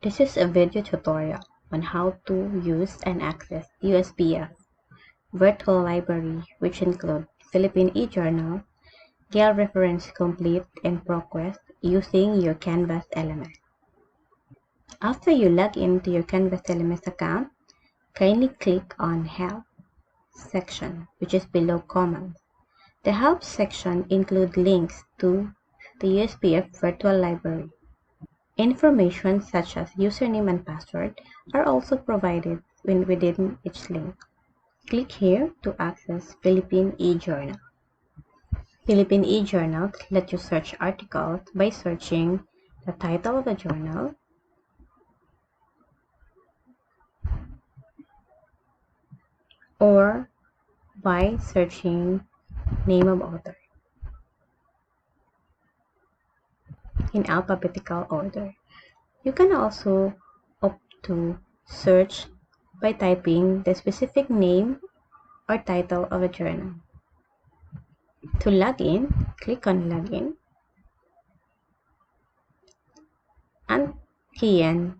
This is a video tutorial on how to use and access USPF virtual library, which include Philippine eJournal, Gale Reference Complete, and ProQuest using your Canvas LMS. After you log into your Canvas LMS account, kindly click on Help section, which is below Commons. The Help section includes links to the USPF virtual library. Information such as username and password are also provided within each link. Click here to access Philippine eJournal. Philippine eJournal lets you search articles by searching the title of the journal, or by searching name of author in alphabetical order. You can also opt to search by typing the specific name or title of a journal. To log in, click on Login and key in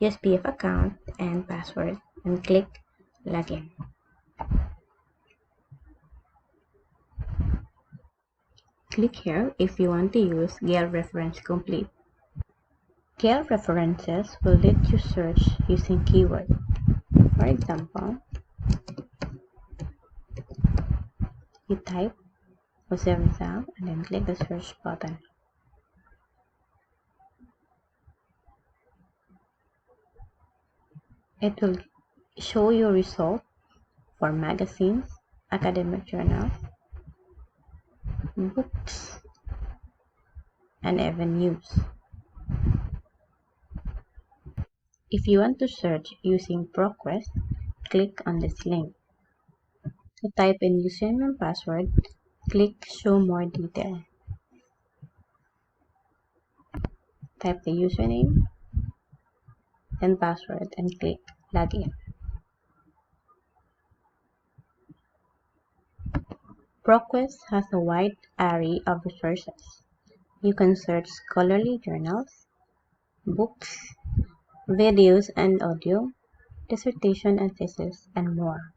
USPF account and password and click Login. Click here if you want to use Gale Reference Complete. Gale references will let you search using keywords. For example, you type Jose Rizal and then click the search button. It will show you results for magazines, academic journals, books, and even news. If you want to search using ProQuest, click on this link. To type in username and password, click Show More Detail. Type the username and password and click Login. ProQuest has a wide array of resources. You can search scholarly journals, books, videos and audio, dissertation and thesis, and more.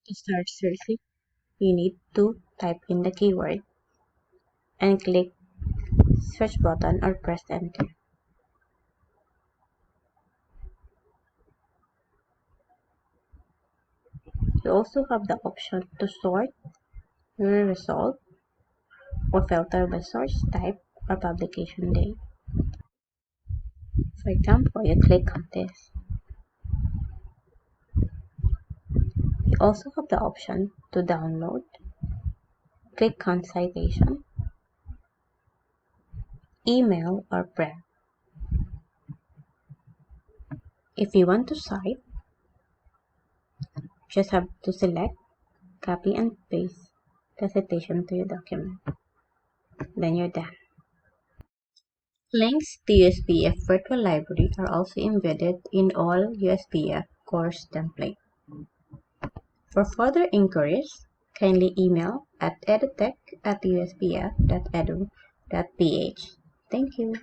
To start searching, you need to type in the keyword and click search button or press enter. You also have the option to sort your result or filter by source type or publication date. For example, you click on this. You also have the option to download, click on citation, email, or print. If you want to cite, just have to select, copy and paste the citation to your document. Then you're done. Links to USPF Virtual Library are also embedded in all USPF course templates. For further inquiries, kindly email at edutech@uspf.edu.ph. Thank you.